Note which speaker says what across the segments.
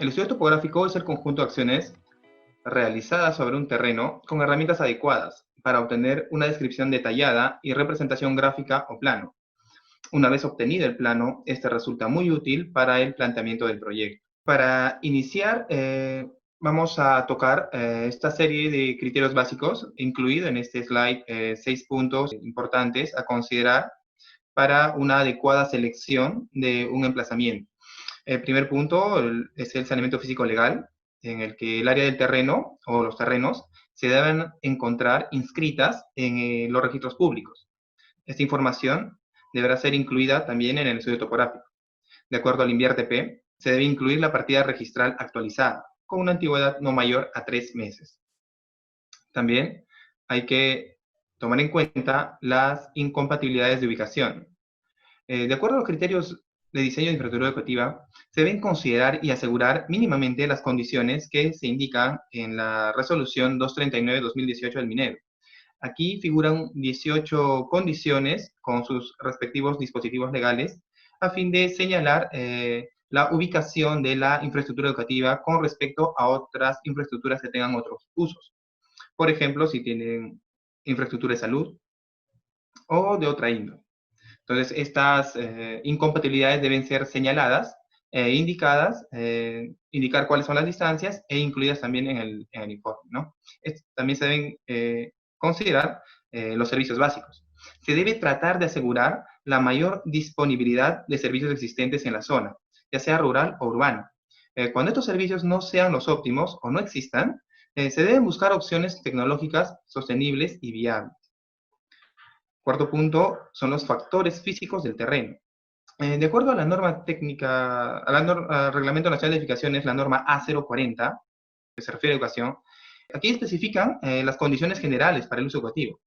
Speaker 1: El estudio topográfico es el conjunto de acciones realizadas sobre un terreno con herramientas adecuadas para obtener una descripción detallada y representación gráfica o plano. Una vez obtenido el plano, este resulta muy útil para el planteamiento del proyecto. Para iniciar, vamos a tocar esta serie de criterios básicos, incluido en este slide 6 puntos importantes a considerar para una adecuada selección de un emplazamiento. El primer punto es el saneamiento físico legal, en el que el área del terreno o los terrenos se deben encontrar inscritas en los registros públicos. Esta información deberá ser incluida también en el estudio topográfico. De acuerdo al INVIER-TP, se debe incluir la partida registral actualizada, con una antigüedad no mayor a 3 meses. También hay que tomar en cuenta las incompatibilidades de ubicación. De acuerdo a los criterios de diseño de infraestructura educativa, se deben considerar y asegurar mínimamente las condiciones que se indican en la resolución 239-2018 del MINEDO. Aquí figuran 18 condiciones con sus respectivos dispositivos legales a fin de señalar la ubicación de la infraestructura educativa con respecto a otras infraestructuras que tengan otros usos. Por ejemplo, si tienen infraestructura de salud o de otra índole. Entonces, estas incompatibilidades deben ser señaladas, indicadas, indicar cuáles son las distancias e incluidas también en el informe, ¿no? También se deben considerar los servicios básicos. Se debe tratar de asegurar la mayor disponibilidad de servicios existentes en la zona, ya sea rural o urbana. Cuando estos servicios no sean los óptimos o no existan, se deben buscar opciones tecnológicas sostenibles y viables. Cuarto punto son los factores físicos del terreno. De acuerdo a la norma técnica, al Reglamento Nacional de Edificaciones, la norma A040, que se refiere a educación, aquí especifican las condiciones generales para el uso educativo.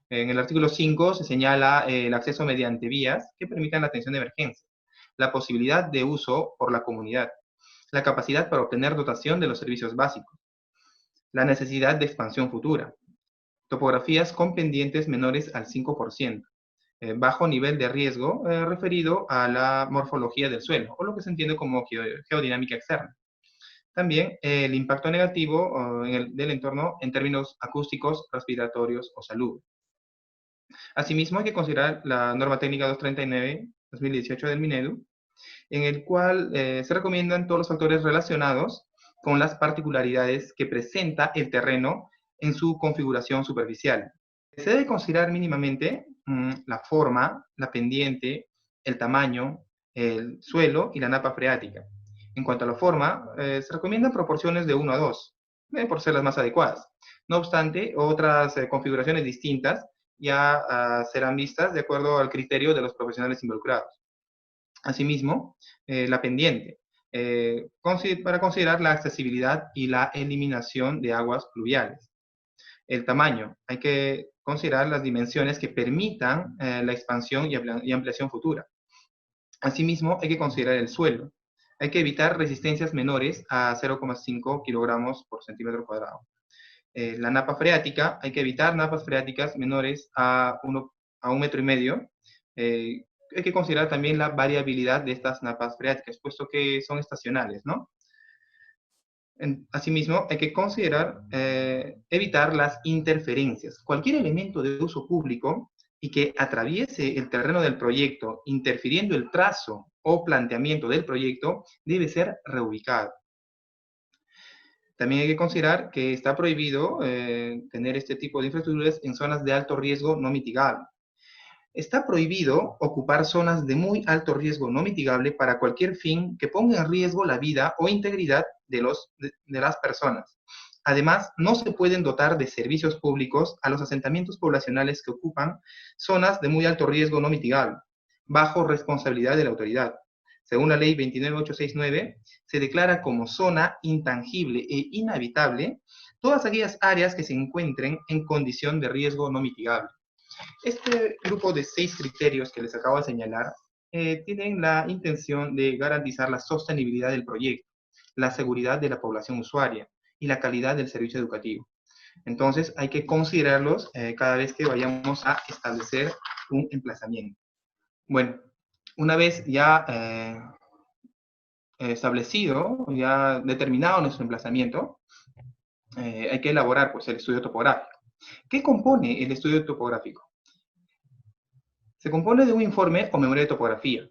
Speaker 1: En el artículo 5 se señala el acceso mediante vías que permitan la atención de emergencia, la posibilidad de uso por la comunidad, la capacidad para obtener dotación de los servicios básicos, la necesidad de expansión futura, topografías con pendientes menores al 5%, bajo nivel de riesgo referido a la morfología del suelo, o lo que se entiende como geodinámica externa. También el impacto negativo del entorno en términos acústicos, respiratorios o salud. Asimismo, hay que considerar la norma técnica 239-2018 del MINEDU, en el cual se recomiendan todos los factores relacionados con las particularidades que presenta el terreno en su configuración superficial. Se debe considerar mínimamente la forma, la pendiente, el tamaño, el suelo y la napa freática. En cuanto a la forma, se recomiendan proporciones de 1 a 2, por ser las más adecuadas. No obstante, otras configuraciones distintas ya serán vistas de acuerdo al criterio de los profesionales involucrados. Asimismo, la pendiente, para considerar la accesibilidad y la eliminación de aguas pluviales. El tamaño, hay que considerar las dimensiones que permitan la expansión y ampliación futura. Asimismo, hay que considerar el suelo. Hay que evitar resistencias menores a 0,5 kilogramos por centímetro cuadrado. La napa freática, hay que evitar napas freáticas menores a 1,5 metros. Hay que considerar también la variabilidad de estas napas freáticas, puesto que son estacionales, ¿no? Asimismo, hay que considerar evitar las interferencias. Cualquier elemento de uso público y que atraviese el terreno del proyecto, interfiriendo el trazo o planteamiento del proyecto, debe ser reubicado. También hay que considerar que está prohibido tener este tipo de infraestructuras en zonas de alto riesgo no mitigable. Está prohibido ocupar zonas de muy alto riesgo no mitigable para cualquier fin que ponga en riesgo la vida o integridad de las personas. Además, no se pueden dotar de servicios públicos a los asentamientos poblacionales que ocupan zonas de muy alto riesgo no mitigable, bajo responsabilidad de la autoridad. Según la ley 29869, se declara como zona intangible e inhabitable todas aquellas áreas que se encuentren en condición de riesgo no mitigable. Este grupo de 6 criterios que les acabo de señalar tienen la intención de garantizar la sostenibilidad del proyecto, la seguridad de la población usuaria y la calidad del servicio educativo. Entonces, hay que considerarlos cada vez que vayamos a establecer un emplazamiento. Bueno, una vez ya establecido, ya determinado nuestro emplazamiento, hay que elaborar pues, el estudio topográfico. ¿Qué compone el estudio topográfico? Se compone de un informe o memoria de topografía,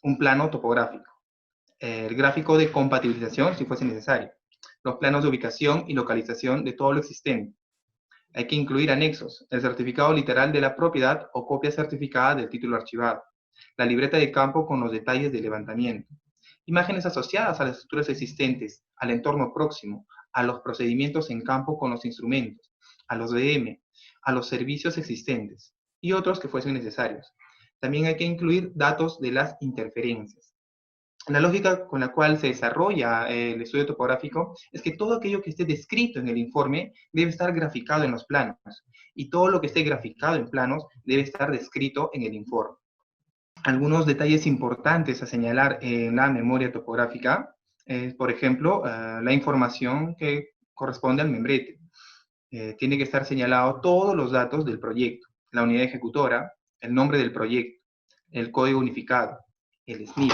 Speaker 1: un plano topográfico, el gráfico de compatibilización, si fuese necesario, los planos de ubicación y localización de todo lo existente. Hay que incluir anexos, el certificado literal de la propiedad o copia certificada del título archivado, la libreta de campo con los detalles de levantamiento, imágenes asociadas a las estructuras existentes, al entorno próximo, a los procedimientos en campo con los instrumentos, a los DM, a los servicios existentes y otros que fuesen necesarios. También hay que incluir datos de las interferencias. La lógica con la cual se desarrolla el estudio topográfico es que todo aquello que esté descrito en el informe debe estar graficado en los planos y todo lo que esté graficado en planos debe estar descrito en el informe. Algunos detalles importantes a señalar en la memoria topográfica es, por ejemplo, la información que corresponde al membrete. Tiene que estar señalado todos los datos del proyecto, la unidad ejecutora, el nombre del proyecto, el código unificado, el SNIP,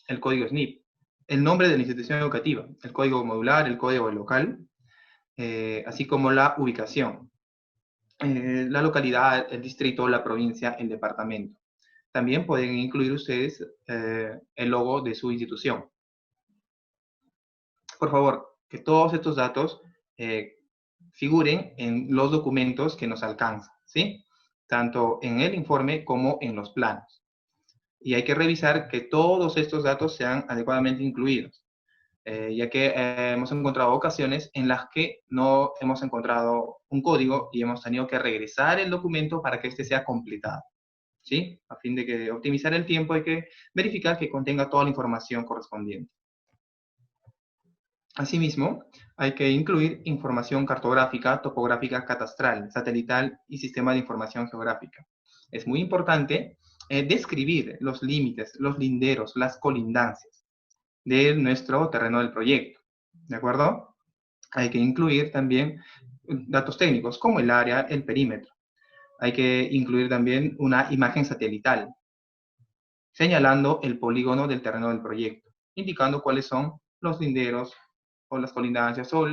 Speaker 1: el código SNIP, el nombre de la institución educativa, el código modular, el código local, así como la ubicación, la localidad, el distrito, la provincia, el departamento. También pueden incluir ustedes el logo de su institución. Por favor, que todos estos datos figuren en los documentos que nos alcanzan, ¿sí? Tanto en el informe como en los planos. Y hay que revisar que todos estos datos sean adecuadamente incluidos, ya que hemos encontrado ocasiones en las que no hemos encontrado un código y hemos tenido que regresar el documento para que este sea completado, ¿sí? A fin de que optimizar el tiempo hay que verificar que contenga toda la información correspondiente. Asimismo, hay que incluir información cartográfica, topográfica, catastral, satelital y sistema de información geográfica. Es muy importante describir los límites, los linderos, las colindancias de nuestro terreno del proyecto, ¿de acuerdo? Hay que incluir también datos técnicos como el área, el perímetro. Hay que incluir también una imagen satelital, señalando el polígono del terreno del proyecto, indicando cuáles son los linderos o las colindancias o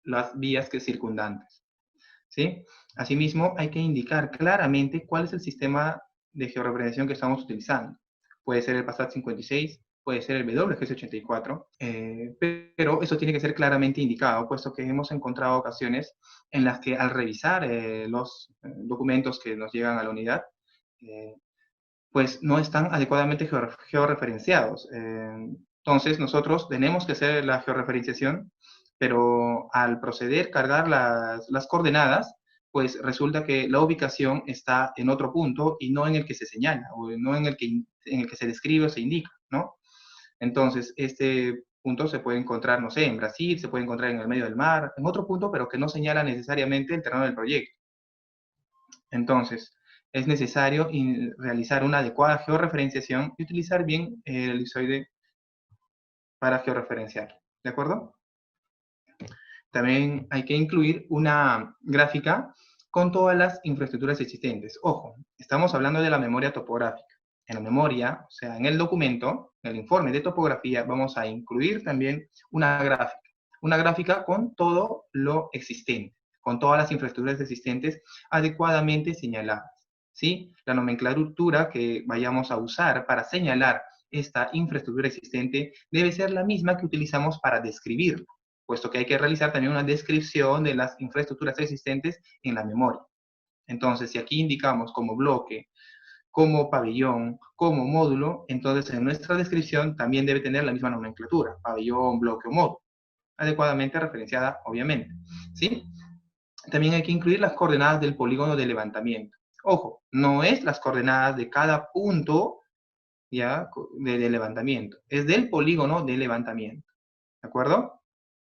Speaker 1: las vías que circundantes, ¿sí? Asimismo, hay que indicar claramente cuál es el sistema de georreferenciación que estamos utilizando. Puede ser el PASAT 56, puede ser el WGS 84, pero eso tiene que ser claramente indicado, puesto que hemos encontrado ocasiones en las que al revisar los documentos que nos llegan a la unidad, pues no están adecuadamente georreferenciados. Entonces, nosotros tenemos que hacer la georreferenciación, pero al proceder cargar las coordenadas, pues resulta que la ubicación está en otro punto y no en el que se señala, o no en el que se describe o se indica, ¿no? Entonces, este punto se puede encontrar, no sé, en Brasil, se puede encontrar en el medio del mar, en otro punto, pero que no señala necesariamente el terreno del proyecto. Entonces, es necesario realizar una adecuada georreferenciación y utilizar bien el elipsoide para georreferenciar, ¿de acuerdo? También hay que incluir una gráfica con todas las infraestructuras existentes. Ojo, estamos hablando de la memoria topográfica. En la memoria, o sea, en el documento, en el informe de topografía, vamos a incluir también una gráfica con todo lo existente, con todas las infraestructuras existentes adecuadamente señaladas, ¿sí? La nomenclatura que vayamos a usar para señalar esta infraestructura existente debe ser la misma que utilizamos para describirla, puesto que hay que realizar también una descripción de las infraestructuras existentes en la memoria. Entonces, si aquí indicamos como bloque, como pabellón, como módulo, entonces en nuestra descripción también debe tener la misma nomenclatura, pabellón, bloque o módulo, adecuadamente referenciada, obviamente, ¿sí? También hay que incluir las coordenadas del polígono de levantamiento. Ojo, no es las coordenadas de cada punto ya de levantamiento, es del polígono de levantamiento, ¿de acuerdo?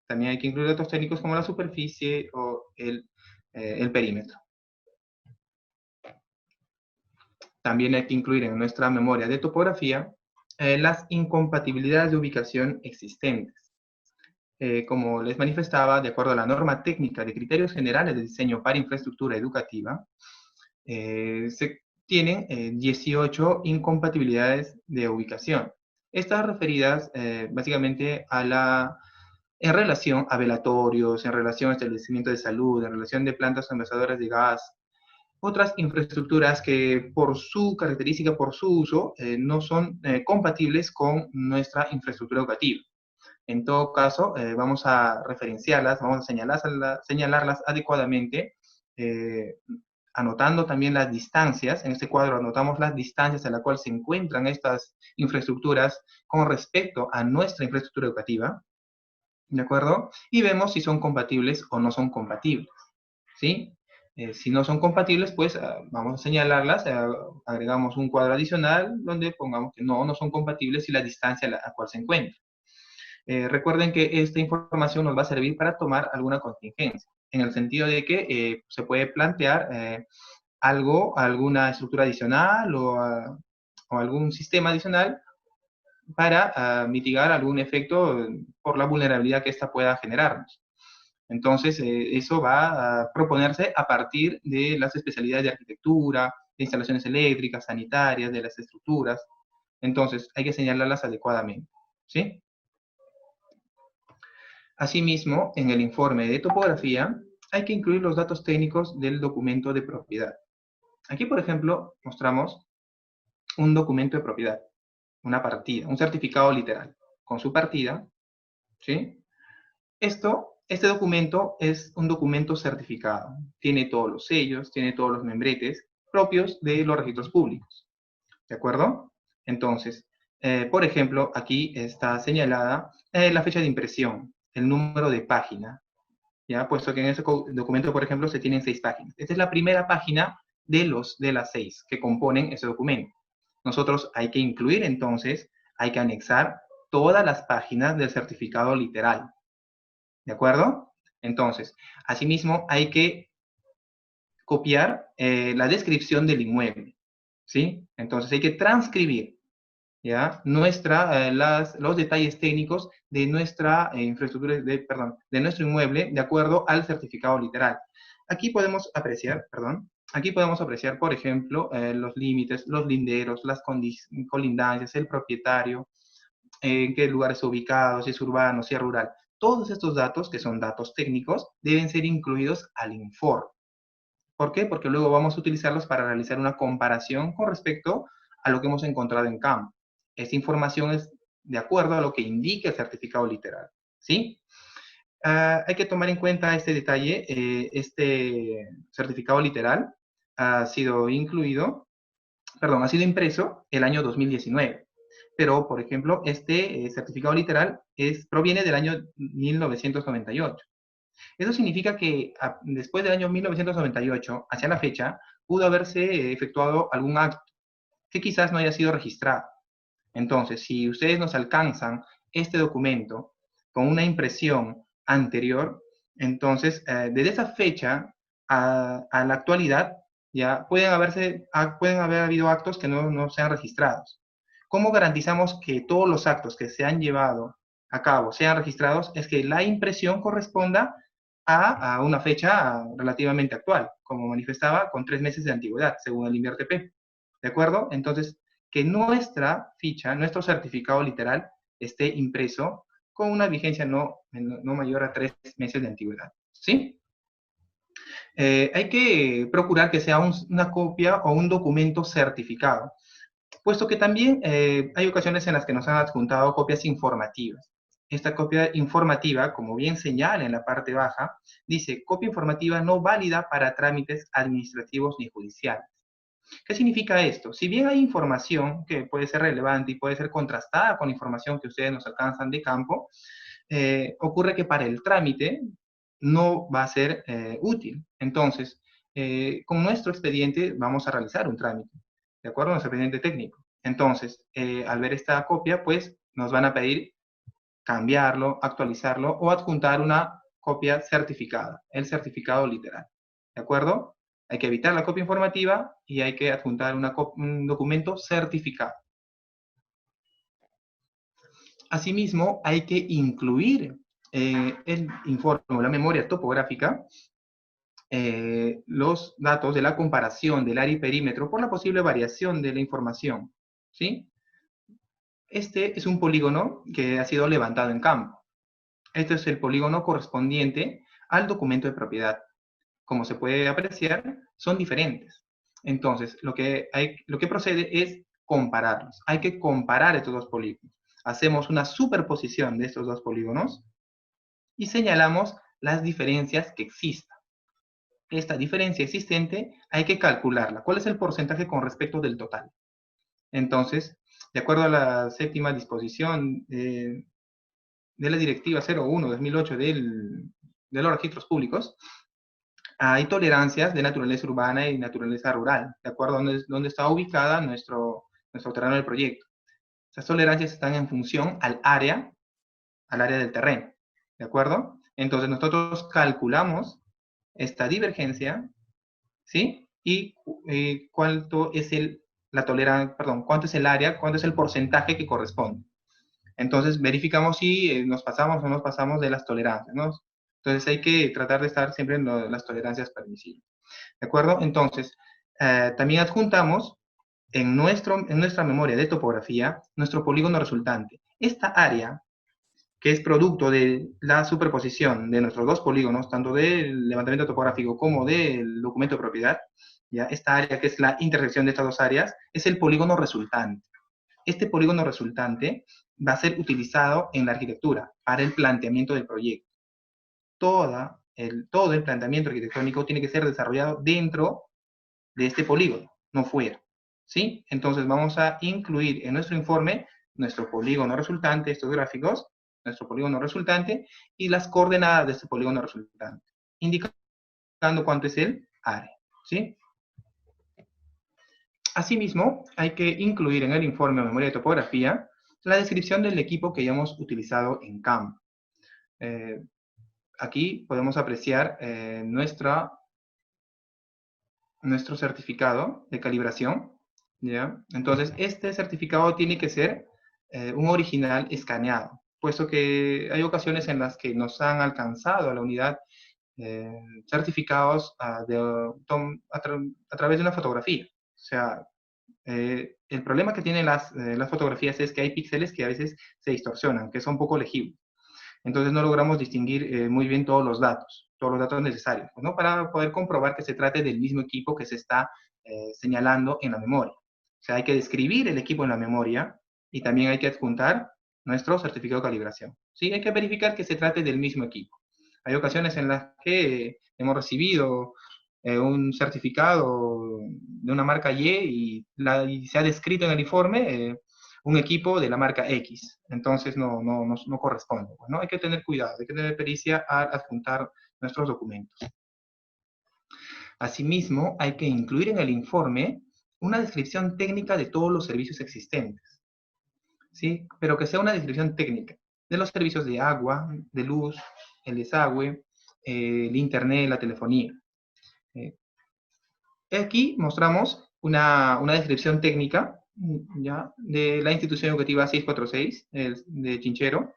Speaker 1: También hay que incluir datos técnicos como la superficie o el perímetro. También hay que incluir en nuestra memoria de topografía las incompatibilidades de ubicación existentes. Como les manifestaba, de acuerdo a la norma técnica de criterios generales de diseño para infraestructura educativa, se tienen 18 incompatibilidades de ubicación. Estas referidas básicamente en relación a velatorios, en relación a establecimientos de salud, en relación de plantas envasadoras de gas, otras infraestructuras que por su característica, por su uso, no son compatibles con nuestra infraestructura educativa. En todo caso, vamos a referenciarlas, vamos a señalarlas adecuadamente, eh, anotando también las distancias. En este cuadro anotamos las distancias a las cuales se encuentran estas infraestructuras con respecto a nuestra infraestructura educativa, ¿de acuerdo? Y vemos si son compatibles o no son compatibles, ¿sí? Si no son compatibles, pues vamos a señalarlas, agregamos un cuadro adicional donde pongamos que no son compatibles y la distancia a la cual se encuentran. Recuerden que esta información nos va a servir para tomar alguna contingencia, en el sentido de que se puede plantear alguna estructura adicional o algún sistema adicional para mitigar algún efecto por la vulnerabilidad que ésta pueda generarnos. Entonces, eso va a proponerse a partir de las especialidades de arquitectura, de instalaciones eléctricas, sanitarias, de las estructuras. Entonces, hay que señalarlas adecuadamente, ¿sí? Asimismo, en el informe de topografía, hay que incluir los datos técnicos del documento de propiedad. Aquí, por ejemplo, mostramos un documento de propiedad, una partida, un certificado literal, con su partida, ¿sí? Este documento es un documento certificado. Tiene todos los sellos, tiene todos los membretes propios de los registros públicos. ¿De acuerdo? Entonces, por ejemplo, aquí está señalada la fecha de impresión, el número de página, ¿ya? Puesto que en ese documento, por ejemplo, se tienen 6 páginas. Esta es la primera página de las 6 que componen ese documento. Nosotros hay que incluir, entonces, hay que anexar todas las páginas del certificado literal. ¿De acuerdo? Entonces, asimismo, hay que copiar la descripción del inmueble, ¿sí? Entonces, hay que transcribir, ¿ya? Los detalles técnicos de nuestra infraestructura, de nuestro inmueble, de acuerdo al certificado literal. Aquí podemos apreciar, por ejemplo, los límites, los linderos, las colindancias, el propietario, en qué lugar es ubicado, si es urbano, si es rural. Todos estos datos, que son datos técnicos, deben ser incluidos al informe. ¿Por qué? Porque luego vamos a utilizarlos para realizar una comparación con respecto a lo que hemos encontrado en campo. Esta información es de acuerdo a lo que indica el certificado literal, ¿sí? Hay que tomar en cuenta este detalle. Este certificado literal ha sido impreso el año 2019. Pero, por ejemplo, este certificado literal proviene del año 1998. Eso significa que después del año 1998, hacia la fecha, pudo haberse efectuado algún acto que quizás no haya sido registrado. Entonces, si ustedes nos alcanzan este documento con una impresión anterior, entonces, desde esa fecha a la actualidad, ya pueden haber habido actos que no sean registrados. ¿Cómo garantizamos que todos los actos que se han llevado a cabo sean registrados? Es que la impresión corresponda a una fecha relativamente actual, como manifestaba, con 3 meses de antigüedad, según el INVIERTP. ¿De acuerdo? Entonces, que nuestra ficha, nuestro certificado literal, esté impreso con una vigencia no mayor a 3 meses de antigüedad. ¿Sí? Hay que procurar que sea una copia o un documento certificado, puesto que también hay ocasiones en las que nos han adjuntado copias informativas. Esta copia informativa, como bien señala en la parte baja, dice copia informativa no válida para trámites administrativos ni judiciales. ¿Qué significa esto? Si bien hay información que puede ser relevante y puede ser contrastada con información que ustedes nos alcanzan de campo, ocurre que para el trámite no va a ser útil. Entonces, con nuestro expediente vamos a realizar un trámite, ¿de acuerdo? Nuestro expediente técnico. Entonces, al ver esta copia, pues nos van a pedir cambiarlo, actualizarlo o adjuntar una copia certificada, el certificado literal, ¿de acuerdo? Hay que evitar la copia informativa y hay que adjuntar un documento certificado. Asimismo, hay que incluir el informe o la memoria topográfica los datos de la comparación del área y perímetro por la posible variación de la información, ¿sí? Este es un polígono que ha sido levantado en campo. Este es el polígono correspondiente al documento de propiedad. Como se puede apreciar, son diferentes. Entonces, lo que procede es compararlos. Hay que comparar estos dos polígonos. Hacemos una superposición de estos dos polígonos y señalamos las diferencias que existan. Esta diferencia existente hay que calcularla. ¿Cuál es el porcentaje con respecto del total? Entonces, de acuerdo a la séptima disposición de la Directiva 01/2008 de los registros públicos, hay tolerancias de naturaleza urbana y naturaleza rural, de acuerdo a dónde está ubicada nuestro terreno del proyecto. Esas tolerancias están en función al área del terreno, ¿de acuerdo? Entonces nosotros calculamos esta divergencia, ¿sí? Y cuánto es cuánto es el área, cuánto es el porcentaje que corresponde. Entonces verificamos si nos pasamos o no nos pasamos de las tolerancias, ¿no? Entonces hay que tratar de estar siempre en las tolerancias permisibles. ¿De acuerdo? Entonces, también adjuntamos en nuestra memoria de topografía nuestro polígono resultante. Esta área, que es producto de la superposición de nuestros dos polígonos, tanto del levantamiento topográfico como del documento de propiedad, ¿ya? Esta área, que es la intersección de estas dos áreas, es el polígono resultante. Este polígono resultante va a ser utilizado en la arquitectura para el planteamiento del proyecto. Todo el planteamiento arquitectónico tiene que ser desarrollado dentro de este polígono, no fuera. ¿Sí? Entonces vamos a incluir en nuestro informe nuestro polígono resultante, estos gráficos, nuestro polígono resultante y las coordenadas de este polígono resultante, indicando cuánto es el área. ¿Sí? Asimismo, hay que incluir en el informe de memoria de topografía la descripción del equipo que hayamos utilizado en campo. Aquí podemos apreciar nuestro certificado de calibración, ¿ya? Entonces, este certificado tiene que ser un original escaneado, puesto que hay ocasiones en las que nos han alcanzado a la unidad certificados a través de una fotografía. O sea, el problema que tienen las fotografías es que hay píxeles que a veces se distorsionan, que son poco legibles. Entonces no logramos distinguir muy bien todos los datos necesarios, ¿no? Para poder comprobar que se trate del mismo equipo que se está señalando en la memoria. O sea, hay que describir el equipo en la memoria y también hay que adjuntar nuestro certificado de calibración. ¿Sí? Hay que verificar que se trate del mismo equipo. Hay ocasiones en las que hemos recibido un certificado de una marca Y y se ha descrito en el informe un equipo de la marca X. Entonces no corresponde. ¿No? Hay que tener cuidado, hay que tener pericia al adjuntar nuestros documentos. Asimismo, hay que incluir en el informe una descripción técnica de todos los servicios existentes, ¿sí? Pero que sea una descripción técnica de los servicios de agua, de luz, el desagüe, el internet, la telefonía. Aquí mostramos una descripción técnica, ¿ya? De la institución educativa 646 de Chinchero,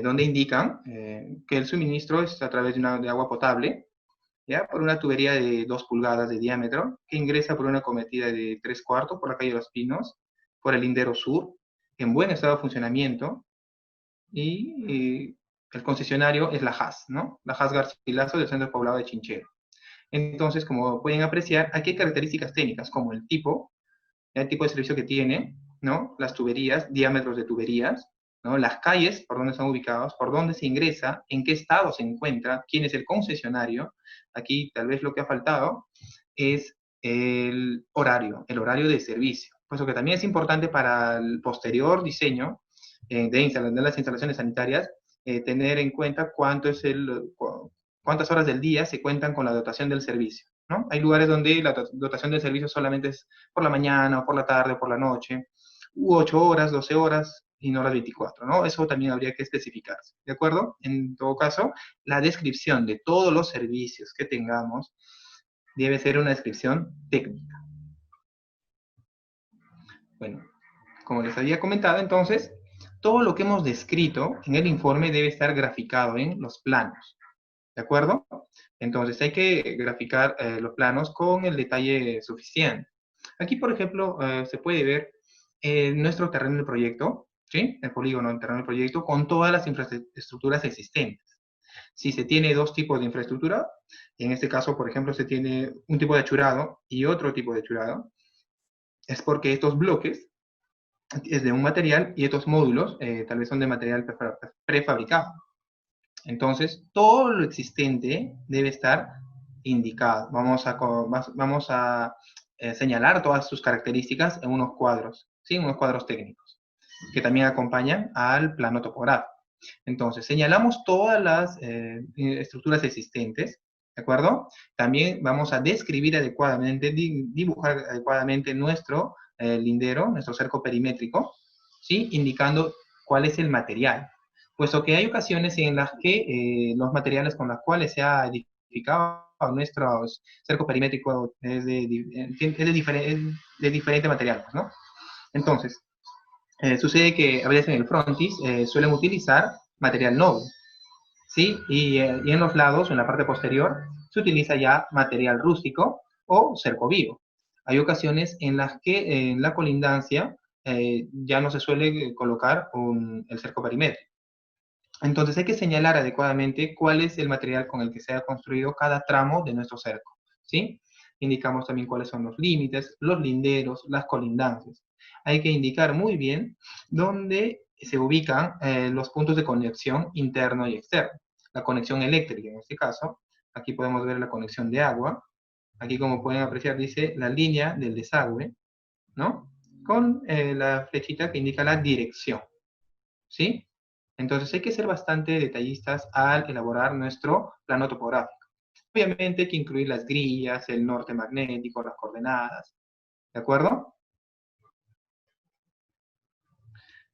Speaker 1: donde indican que el suministro es a través de agua potable, ¿ya? Por una tubería de 2 pulgadas de diámetro, que ingresa por una cometida de 3/4 por la calle Los Pinos, por el lindero sur, en buen estado de funcionamiento, y el concesionario es la JAS, ¿no? La JAS Garcilaso del Centro Poblado de Chinchero. Entonces, como pueden apreciar, aquí hay características técnicas, como el tipo de servicio que tiene, ¿no? Las tuberías, diámetros de tuberías, ¿no? Las calles, por dónde están ubicados, por dónde se ingresa, en qué estado se encuentra, quién es el concesionario. Aquí tal vez lo que ha faltado es el horario de servicio, puesto que también es importante para el posterior diseño de las instalaciones sanitarias, tener en cuenta cuántas horas del día se cuentan con la dotación del servicio, ¿no? Hay lugares donde la dotación del servicio solamente es por la mañana, o por la tarde, o por la noche, u 8 horas, 12 horas, y no las 24, ¿no? Eso también habría que especificarse, ¿de acuerdo? En todo caso, la descripción de todos los servicios que tengamos debe ser una descripción técnica. Bueno, como les había comentado, entonces, todo lo que hemos descrito en el informe debe estar graficado en los planos, ¿de acuerdo? Entonces hay que graficar los planos con el detalle suficiente. Aquí, por ejemplo, se puede ver nuestro terreno del proyecto, ¿sí? El polígono del terreno del proyecto con todas las infraestructuras existentes. Si se tiene dos tipos de infraestructura, en este caso, por ejemplo, se tiene un tipo de achurado y otro tipo de achurado, es porque estos bloques es de un material y estos módulos tal vez son de material prefabricado. Entonces, todo lo existente debe estar indicado. Vamos a señalar todas sus características en unos cuadros, ¿sí? Unos cuadros técnicos, que también acompañan al plano topográfico. Entonces, señalamos todas las estructuras existentes, ¿de acuerdo? También vamos a describir adecuadamente, dibujar adecuadamente nuestro lindero, nuestro cerco perimétrico, ¿sí? Indicando cuál es el material. Puesto que hay ocasiones en las que los materiales con los cuales se ha edificado nuestro cerco perimétrico es de diferente material, ¿no? Entonces, sucede que a veces en el frontis suelen utilizar material noble, ¿sí? Y en los lados, en la parte posterior, se utiliza ya material rústico o cerco vivo. Hay ocasiones en las que en la colindancia ya no se suele colocar el cerco perimétrico. Entonces hay que señalar adecuadamente cuál es el material con el que se ha construido cada tramo de nuestro cerco, ¿sí? Indicamos también cuáles son los límites, los linderos, las colindancias. Hay que indicar muy bien dónde se ubican los puntos de conexión interno y externo. La conexión eléctrica, en este caso, aquí podemos ver la conexión de agua. Aquí, como pueden apreciar, dice la línea del desagüe, ¿no? Con la flechita que indica la dirección, ¿sí? Entonces hay que ser bastante detallistas al elaborar nuestro plano topográfico. Obviamente hay que incluir las grillas, el norte magnético, las coordenadas, ¿de acuerdo?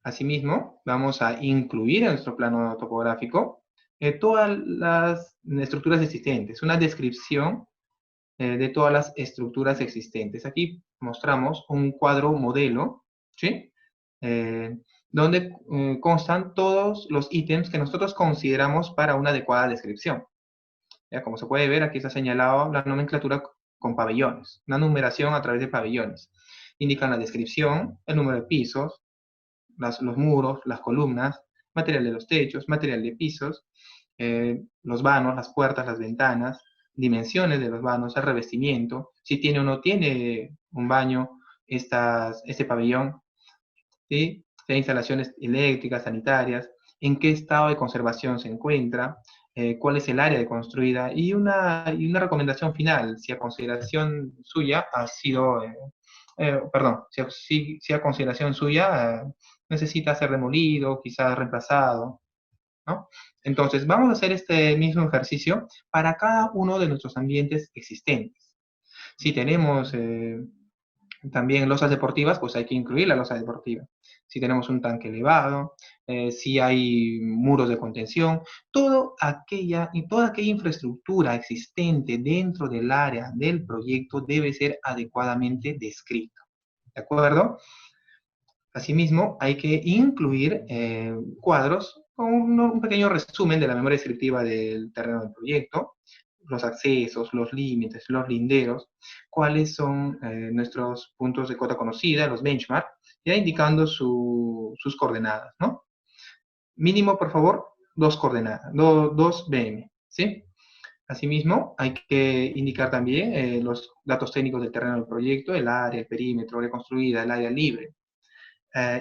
Speaker 1: Asimismo, vamos a incluir en nuestro plano topográfico todas las estructuras existentes, una descripción de todas las estructuras existentes. Aquí mostramos un cuadro modelo, ¿sí? Eh, donde constan todos los ítems que nosotros consideramos para una adecuada descripción. Ya, como se puede ver, aquí está señalado la nomenclatura con pabellones, una numeración a través de pabellones. Indican la descripción, el número de pisos, los muros, las columnas, material de los techos, material de pisos, los vanos, las puertas, las ventanas, dimensiones de los vanos, el revestimiento, si tiene o no tiene un baño este pabellón, ¿sí? Si hay instalaciones eléctricas, sanitarias, en qué estado de conservación se encuentra, cuál es el área de construida y una recomendación final, si a consideración suya ha sido, perdón, si a consideración suya necesita ser demolido, quizás reemplazado, ¿no? Entonces, vamos a hacer este mismo ejercicio para cada uno de nuestros ambientes existentes. Si tenemos también losas deportivas, pues hay que incluir la losa deportiva. Si tenemos un tanque elevado, si hay muros de contención, toda aquella infraestructura existente dentro del área del proyecto debe ser adecuadamente descrita. ¿De acuerdo? Asimismo, hay que incluir cuadros con un pequeño resumen de la memoria descriptiva del terreno del proyecto, los accesos, los límites, los linderos, cuáles son nuestros puntos de cota conocida, los benchmark, ya indicando sus coordenadas, ¿no? Mínimo, por favor, dos coordenadas, dos BM, ¿sí? Asimismo, hay que indicar también los datos técnicos del terreno del proyecto, el área, el perímetro, área construida, el área libre.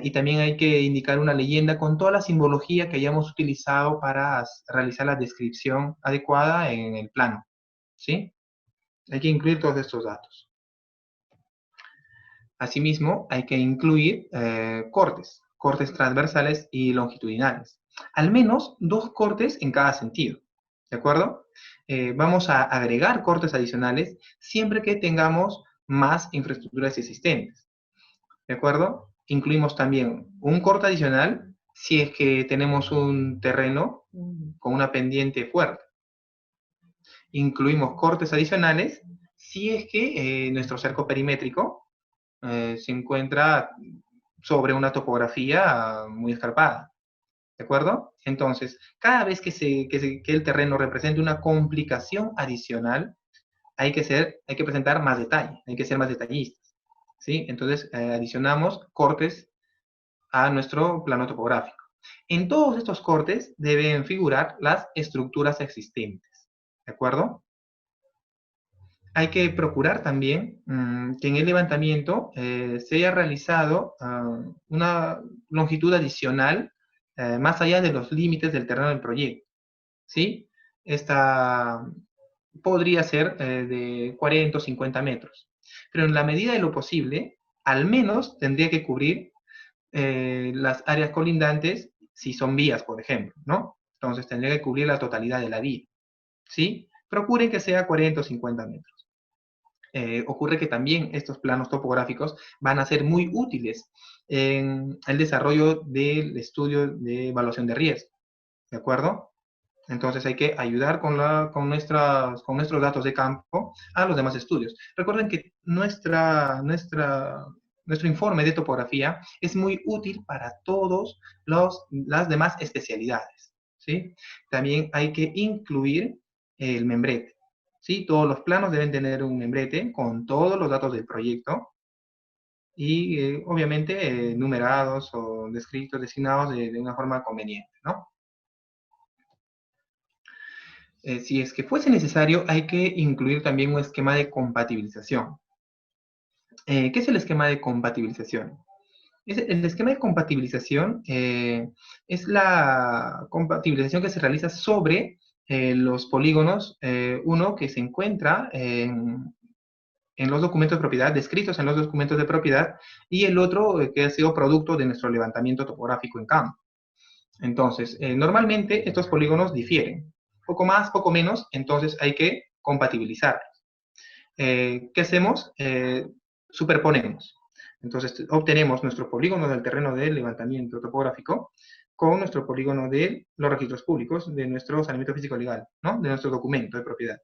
Speaker 1: Y también hay que indicar una leyenda con toda la simbología que hayamos utilizado para realizar la descripción adecuada en el plano, ¿sí? Hay que incluir todos estos datos. Asimismo, hay que incluir cortes transversales y longitudinales. Al menos dos cortes en cada sentido, ¿de acuerdo? Vamos a agregar cortes adicionales siempre que tengamos más infraestructuras existentes, ¿de acuerdo? Incluimos también un corte adicional si es que tenemos un terreno con una pendiente fuerte. Incluimos cortes adicionales si es que nuestro cerco perimétrico se encuentra sobre una topografía muy escarpada, ¿de acuerdo? Entonces, cada vez que el terreno represente una complicación adicional, hay que presentar más detalle, hay que ser más detallistas. ¿sí? Entonces, adicionamos cortes a nuestro plano topográfico. En todos estos cortes deben figurar las estructuras existentes, ¿de acuerdo? Hay que procurar también que en el levantamiento se haya realizado una longitud adicional más allá de los límites del terreno del proyecto, ¿sí? Esta podría ser de 40 o 50 metros, pero en la medida de lo posible, al menos tendría que cubrir las áreas colindantes si son vías, por ejemplo, ¿no? Entonces tendría que cubrir la totalidad de la vía, ¿sí? Procuren que sea 40 o 50 metros. Ocurre que también estos planos topográficos van a ser muy útiles en el desarrollo del estudio de evaluación de riesgo, ¿de acuerdo? Entonces hay que ayudar con nuestros datos de campo a los demás estudios. Recuerden que nuestro informe de topografía es muy útil para todas las demás especialidades, ¿sí? También hay que incluir el membrete, ¿sí? Todos los planos deben tener un membrete con todos los datos del proyecto y obviamente numerados o descritos, designados de una forma conveniente, ¿no? Si es que fuese necesario, hay que incluir también un esquema de compatibilización. ¿Qué es el esquema de compatibilización? El esquema de compatibilización es la compatibilización que se realiza sobre los polígonos, uno que se encuentra en los documentos de propiedad, descritos en los documentos de propiedad, y el otro que ha sido producto de nuestro levantamiento topográfico en campo. Entonces, normalmente estos polígonos difieren, poco más, poco menos, entonces hay que compatibilizarlos. ¿Qué hacemos? Superponemos. Entonces, obtenemos nuestro polígono del terreno del levantamiento topográfico con nuestro polígono de los registros públicos de nuestro saneamiento físico legal, ¿no? De nuestro documento de propiedad.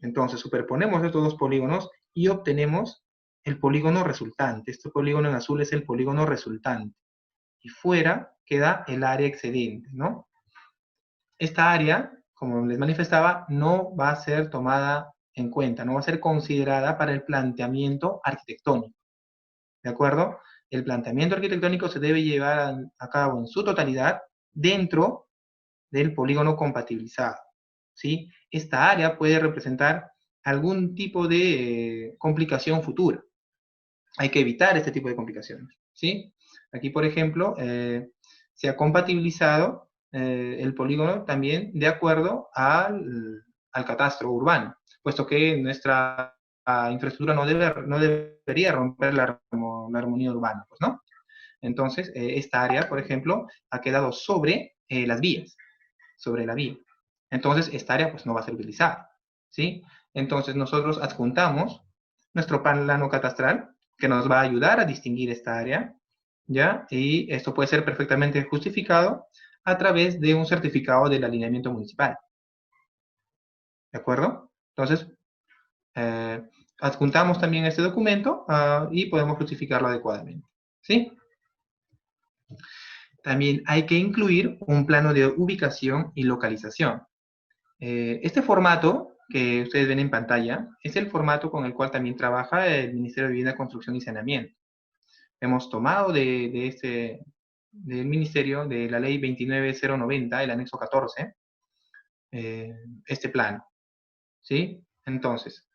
Speaker 1: Entonces, superponemos estos dos polígonos y obtenemos el polígono resultante. Este polígono en azul es el polígono resultante. Y fuera queda el área excedente, ¿no? Esta área, como les manifestaba, no va a ser tomada en cuenta, no va a ser considerada para el planteamiento arquitectónico, ¿de acuerdo? El planteamiento arquitectónico se debe llevar a cabo en su totalidad dentro del polígono compatibilizado, ¿sí? Esta área puede representar algún tipo de complicación futura. Hay que evitar este tipo de complicaciones, ¿sí? Aquí, por ejemplo, se ha compatibilizado el polígono también de acuerdo al catastro urbano, puesto que nuestra infraestructura no debería romper la armonía urbana, pues, ¿no? Entonces, esta área, por ejemplo, ha quedado sobre las vías, sobre la vía. Entonces, esta área pues no va a ser utilizada, ¿sí? Entonces, nosotros adjuntamos nuestro plano catastral, que nos va a ayudar a distinguir esta área, ¿ya? Y esto puede ser perfectamente justificado a través de un certificado del alineamiento municipal, ¿de acuerdo? Entonces, eh, adjuntamos también este documento y podemos justificarlo adecuadamente, ¿sí? También hay que incluir un plano de ubicación y localización. Este formato que ustedes ven en pantalla es el formato con el cual también trabaja el Ministerio de Vivienda, Construcción y Saneamiento. Hemos tomado del Ministerio, de la Ley 29090, el anexo 14, este plano, ¿sí? Entonces,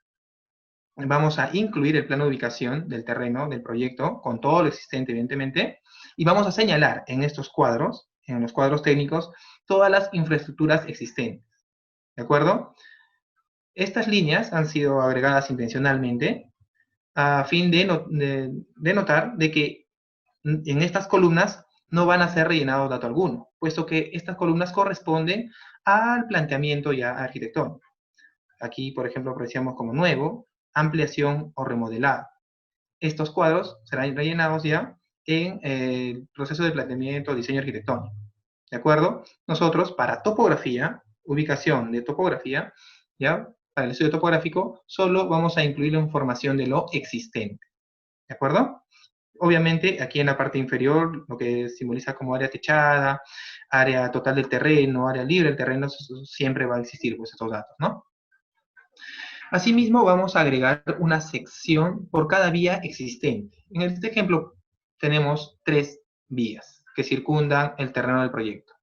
Speaker 1: vamos a incluir el plano de ubicación del terreno, del proyecto, con todo lo existente, evidentemente, y vamos a señalar en estos cuadros, en los cuadros técnicos, todas las infraestructuras existentes, ¿de acuerdo? Estas líneas han sido agregadas intencionalmente a fin de notar de que en estas columnas no van a ser rellenados dato alguno, puesto que estas columnas corresponden al planteamiento ya arquitectónico. Aquí, por ejemplo, apreciamos como nuevo, ampliación o remodelado. Estos cuadros serán rellenados ya en el proceso de planteamiento o diseño arquitectónico. ¿De acuerdo? Nosotros, para topografía, ubicación de topografía, ¿ya? Para el estudio topográfico, solo vamos a incluir la información de lo existente. ¿De acuerdo? Obviamente, aquí en la parte inferior, lo que simboliza como área techada, área total del terreno, área libre del terreno, siempre va a existir pues, estos datos, ¿no? Asimismo, vamos a agregar una sección por cada vía existente. En este ejemplo tenemos 3 vías que circundan el terreno del proyecto,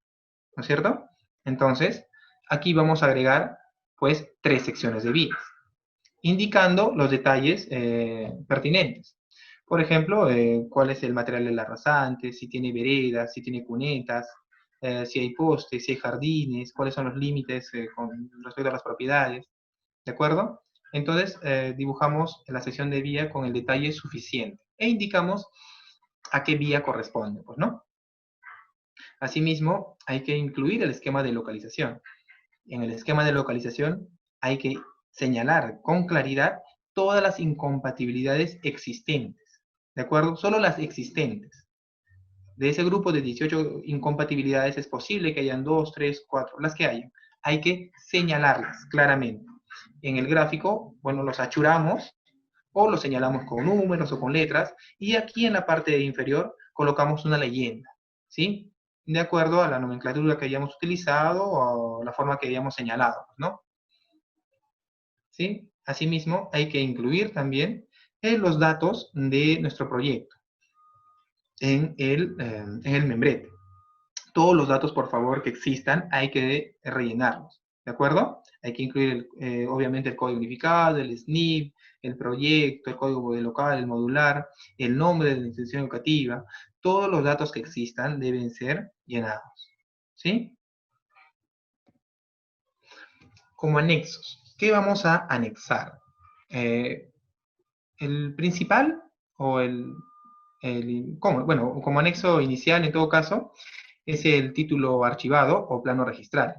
Speaker 1: ¿no es cierto? Entonces, aquí vamos a agregar, pues, 3 secciones de vías, indicando los detalles pertinentes. Por ejemplo, cuál es el material del arrasante, si tiene veredas, si tiene cunetas, si hay postes, si hay jardines, cuáles son los límites con respecto a las propiedades, ¿de acuerdo? Entonces, dibujamos la sección de vía con el detalle suficiente e indicamos a qué vía corresponde, pues, ¿no? Asimismo, hay que incluir el esquema de localización. En el esquema de localización hay que señalar con claridad todas las incompatibilidades existentes, ¿de acuerdo? Solo las existentes. De ese grupo de 18 incompatibilidades es posible que hayan 2, 3, 4, las que hayan. Hay que señalarlas claramente. En el gráfico, bueno, los achuramos o los señalamos con números o con letras, y aquí en la parte inferior colocamos una leyenda, ¿sí? De acuerdo a la nomenclatura que hayamos utilizado o la forma que hayamos señalado, ¿no? ¿Sí? Asimismo, hay que incluir también los datos de nuestro proyecto en el membrete. Todos los datos, por favor, que existan, hay que rellenarlos, ¿de acuerdo? Hay que incluir, obviamente, el código unificado, el SNIP, el proyecto, el código de local, el modular, el nombre de la institución educativa. Todos los datos que existan deben ser llenados, ¿sí? Como anexos, ¿qué vamos a anexar? El principal o bueno, como anexo inicial en todo caso, es el título archivado o plano registral.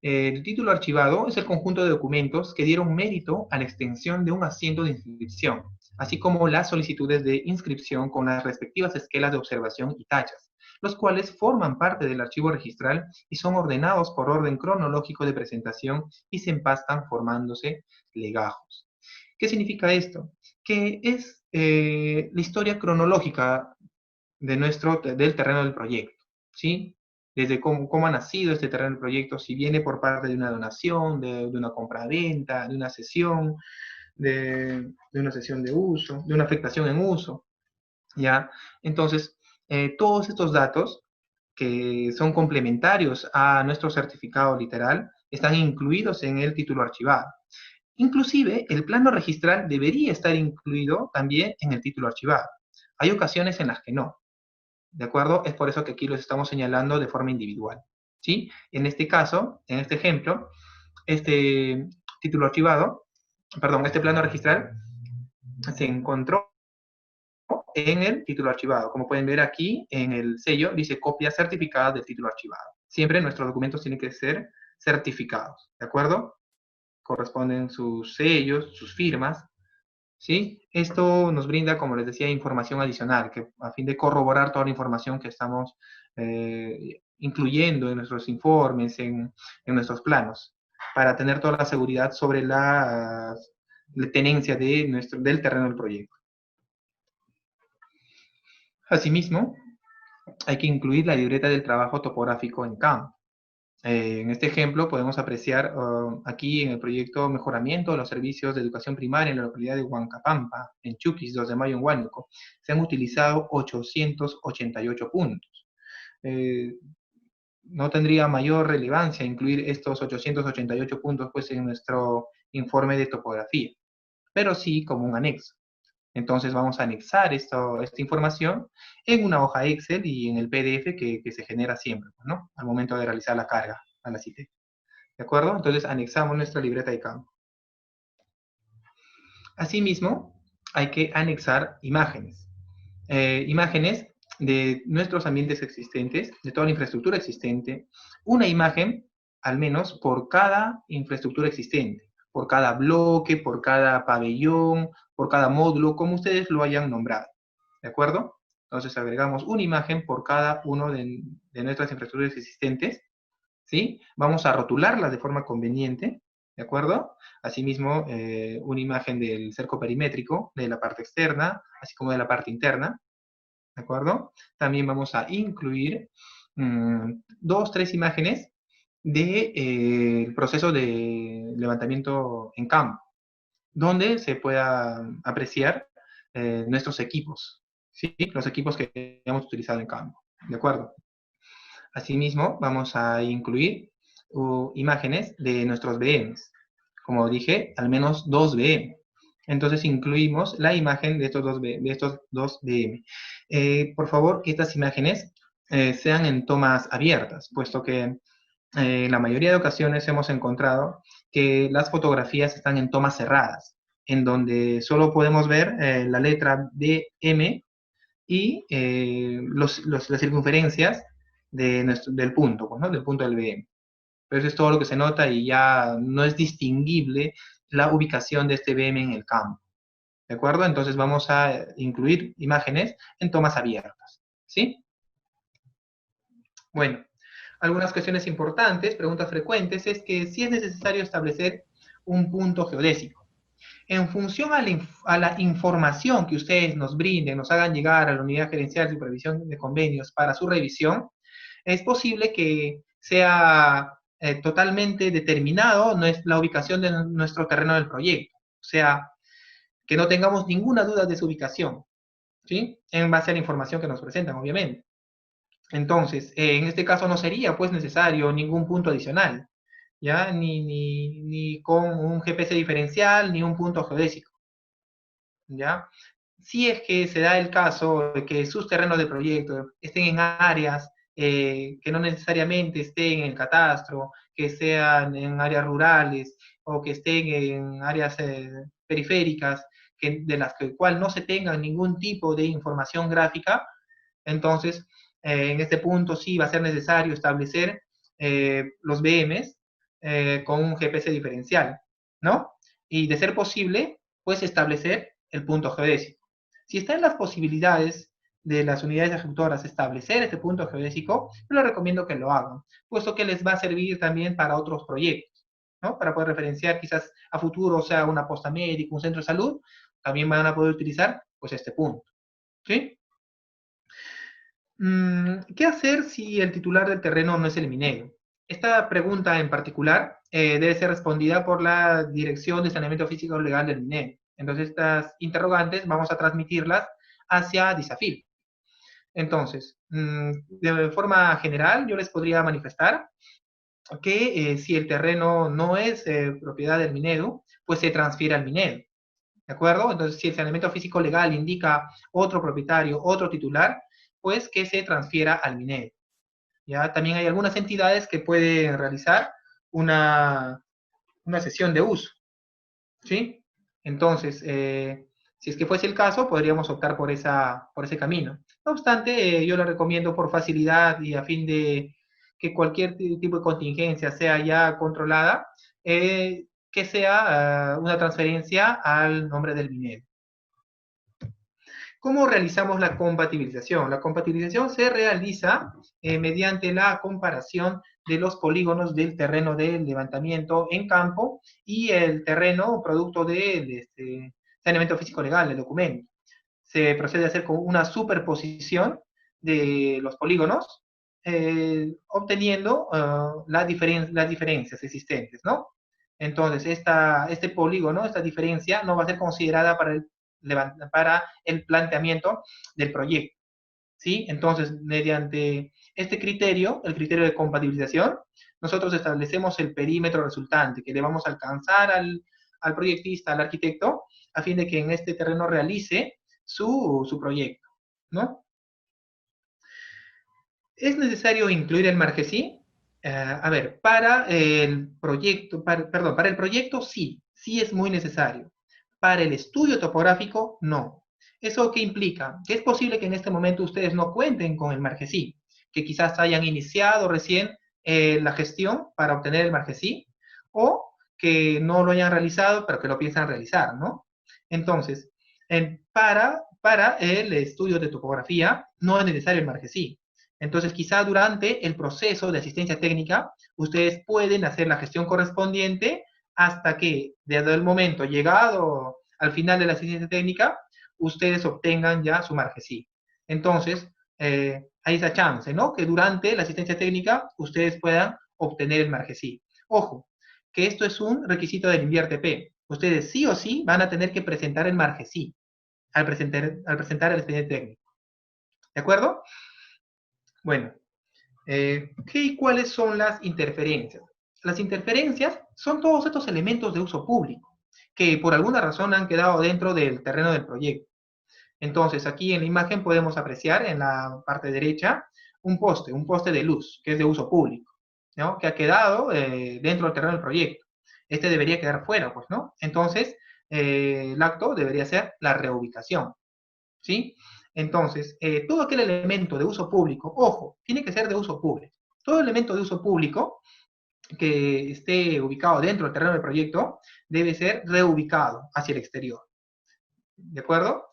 Speaker 1: El título archivado es el conjunto de documentos que dieron mérito a la extensión de un asiento de inscripción, así como las solicitudes de inscripción con las respectivas esquelas de observación y tachas, los cuales forman parte del archivo registral y son ordenados por orden cronológico de presentación y se empastan formándose legajos. ¿Qué significa esto? Que es la historia cronológica del terreno del proyecto, ¿sí? Desde cómo ha nacido este terreno del proyecto, si viene por parte de una donación, de una compra-venta, de una sesión, de una sesión de uso, de una afectación en uso, ¿ya? Entonces, todos estos datos que son complementarios a nuestro certificado literal están incluidos en el título archivado. Inclusive, el plano registral debería estar incluido también en el título archivado. Hay ocasiones en las que no, ¿de acuerdo? Es por eso que aquí los estamos señalando de forma individual, ¿sí? En este caso, en este ejemplo, este título archivado, perdón, este plano registral se encontró en el título archivado. Como pueden ver aquí, en el sello dice copia certificada del título archivado. Siempre nuestros documentos tienen que ser certificados, ¿de acuerdo? Corresponden sus sellos, sus firmas, ¿sí? Esto nos brinda, como les decía, información adicional, que a fin de corroborar toda la información que estamos incluyendo en nuestros informes, en nuestros planos, para tener toda la seguridad sobre la tenencia del terreno del proyecto. Asimismo, hay que incluir la libreta del trabajo topográfico en campo. En este ejemplo podemos apreciar aquí en el proyecto Mejoramiento de los Servicios de Educación Primaria en la localidad de Huancapampa, en Chuquis, 2 de Mayo, en Huánuco. Se han utilizado 888 puntos. No tendría mayor relevancia incluir estos 888 puntos pues, en nuestro informe de topografía, pero sí como un anexo. Entonces vamos a anexar esta información en una hoja Excel y en el PDF que se genera siempre, ¿no? Al momento de realizar la carga a la CITEC. ¿De acuerdo? Entonces anexamos nuestra libreta de campo. Asimismo, hay que anexar imágenes. Imágenes de nuestros ambientes existentes, de toda la infraestructura existente, una imagen al menos por cada infraestructura existente, por cada bloque, por cada pabellón, por cada módulo, como ustedes lo hayan nombrado. ¿De acuerdo? Entonces agregamos una imagen por cada uno de nuestras infraestructuras existentes, ¿sí? Vamos a rotularlas de forma conveniente, ¿de acuerdo? Asimismo, una imagen del cerco perimétrico, de la parte externa, así como de la parte interna, ¿de acuerdo? También vamos a incluir 2, 3 imágenes del proceso de levantamiento en campo, donde se pueda apreciar nuestros equipos, ¿sí? Los equipos que hemos utilizado en campo, ¿de acuerdo? Asimismo, vamos a incluir imágenes de nuestros VMs. Como dije, al menos 2 VM. Entonces incluimos la imagen de estos dos VM. Por favor, que estas imágenes sean en tomas abiertas, puesto que en la mayoría de ocasiones hemos encontrado que las fotografías están en tomas cerradas, en donde solo podemos ver la letra DM y las circunferencias del punto, pues, ¿no? Del punto del BM. Pero eso es todo lo que se nota y ya no es distinguible la ubicación de este BM en el campo. ¿De acuerdo? Entonces vamos a incluir imágenes en tomas abiertas. ¿Sí? Bueno, algunas cuestiones importantes, preguntas frecuentes, es que si es necesario establecer un punto geodésico. En función a la información que ustedes nos brinden, nos hagan llegar a la Unidad Gerencial de Supervisión de Convenios para su revisión, es posible que sea totalmente determinado la ubicación de nuestro terreno del proyecto. O sea, que no tengamos ninguna duda de su ubicación, ¿sí? En base a la información que nos presentan, obviamente. Entonces, en este caso no sería pues necesario ningún punto adicional, ¿ya? Ni con un GPS diferencial, ni un punto geodésico, ¿ya? Si es que se da el caso de que sus terrenos de proyecto estén en áreas que no necesariamente estén en el catastro, que sean en áreas rurales o que estén en áreas periféricas, de las cual no se tenga ningún tipo de información gráfica, entonces en este punto sí va a ser necesario establecer los BMs con un GPS diferencial, ¿no? Y de ser posible, pues establecer el punto geodésico. Si está en las posibilidades de las unidades ejecutoras establecer este punto geodésico, yo les recomiendo que lo hagan, puesto que les va a servir también para otros proyectos, ¿no? Para poder referenciar quizás a futuro, o sea, una posta médica, un centro de salud, también van a poder utilizar pues este punto, ¿sí? ¿Qué hacer si el titular del terreno no es el minero? Esta pregunta en particular debe ser respondida por la Dirección de Saneamiento Físico Legal del minero. Entonces, estas interrogantes vamos a transmitirlas hacia DISAFIL. Entonces, de forma general, yo les podría manifestar que si el terreno no es propiedad del minero, pues se transfiere al minero. ¿De acuerdo? Entonces, si el saneamiento físico legal indica otro propietario, otro titular, pues que se transfiera al minero. ¿Ya? También hay algunas entidades que pueden realizar una sesión de uso, ¿sí? Entonces, si es que fuese el caso, podríamos optar por ese camino. No obstante, yo le recomiendo por facilidad y a fin de que cualquier tipo de contingencia sea ya controlada, que sea una transferencia al nombre del minero. ¿Cómo realizamos la compatibilización? La compatibilización se realiza mediante la comparación de los polígonos del terreno del levantamiento en campo y el terreno producto del saneamiento físico legal del documento. Se procede a hacer con una superposición de los polígonos, obteniendo las diferencias existentes, ¿no? Entonces, este polígono, esta diferencia, no va a ser considerada para el planteamiento del proyecto, ¿sí? Entonces, mediante este criterio, el criterio de compatibilización, nosotros establecemos el perímetro resultante que le vamos a alcanzar al proyectista, al arquitecto, a fin de que en este terreno realice su proyecto, ¿no? ¿Es necesario incluir el marquesí? A ver, para el proyecto, perdón, para el proyecto sí es muy necesario. Para el estudio topográfico, no. ¿Eso qué implica? Que es posible que en este momento ustedes no cuenten con el marquesí, que quizás hayan iniciado recién la gestión para obtener el marquesí, o que no lo hayan realizado, pero que lo piensan realizar, ¿no? Entonces, para el estudio de topografía no es necesario el marquesí. Entonces, quizá durante el proceso de asistencia técnica, ustedes pueden hacer la gestión correspondiente hasta que, desde el momento llegado al final de la asistencia técnica, ustedes obtengan ya su marquesí. Entonces, hay esa chance, ¿no? Que durante la asistencia técnica ustedes puedan obtener el marquesí. Ojo, que esto es un requisito del INVIERTP.
Speaker 2: ustedes sí o sí van a tener que presentar el margesí al presentar el expediente técnico. ¿De acuerdo? Bueno, ¿qué y cuáles son las interferencias? Las interferencias son todos estos elementos de uso público que por alguna razón han quedado dentro del terreno del proyecto. Entonces, aquí en la imagen podemos apreciar en la parte derecha un poste de luz, que es de uso público, ¿no? Que ha quedado dentro del terreno del proyecto. Este debería quedar fuera, pues, ¿no? Entonces, el acto debería ser la reubicación, ¿sí? Entonces, todo aquel elemento de uso público, ojo, tiene que ser de uso público. Todo elemento de uso público que esté ubicado dentro del terreno del proyecto debe ser reubicado hacia el exterior. ¿De acuerdo?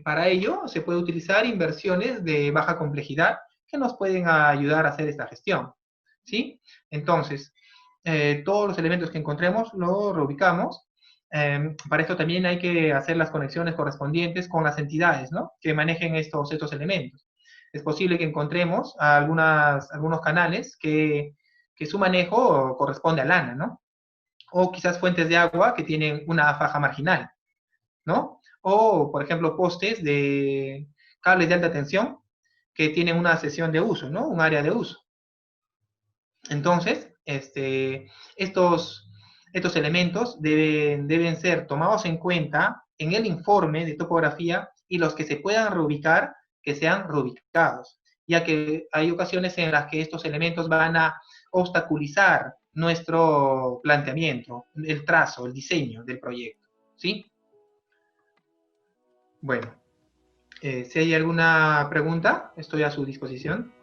Speaker 2: Para ello se puede utilizar inversiones de baja complejidad que nos pueden ayudar a hacer esta gestión. ¿Sí? Entonces, todos los elementos que encontremos los reubicamos. Para esto también hay que hacer las conexiones correspondientes con las entidades, ¿no? Que manejen estos elementos. Es posible que encontremos algunos canales que su manejo corresponde a lana, ¿no? O quizás fuentes de agua que tienen una faja marginal, ¿no? O, por ejemplo, postes de cables de alta tensión que tienen una sesión de uso, ¿no? Un área de uso. Entonces, estos elementos deben ser tomados en cuenta en el informe de topografía y los que se puedan reubicar, que sean reubicados, ya que hay ocasiones en las que estos elementos van a obstaculizar nuestro planteamiento, el trazo, el diseño del proyecto, ¿sí? Bueno, si hay alguna pregunta, estoy a su disposición.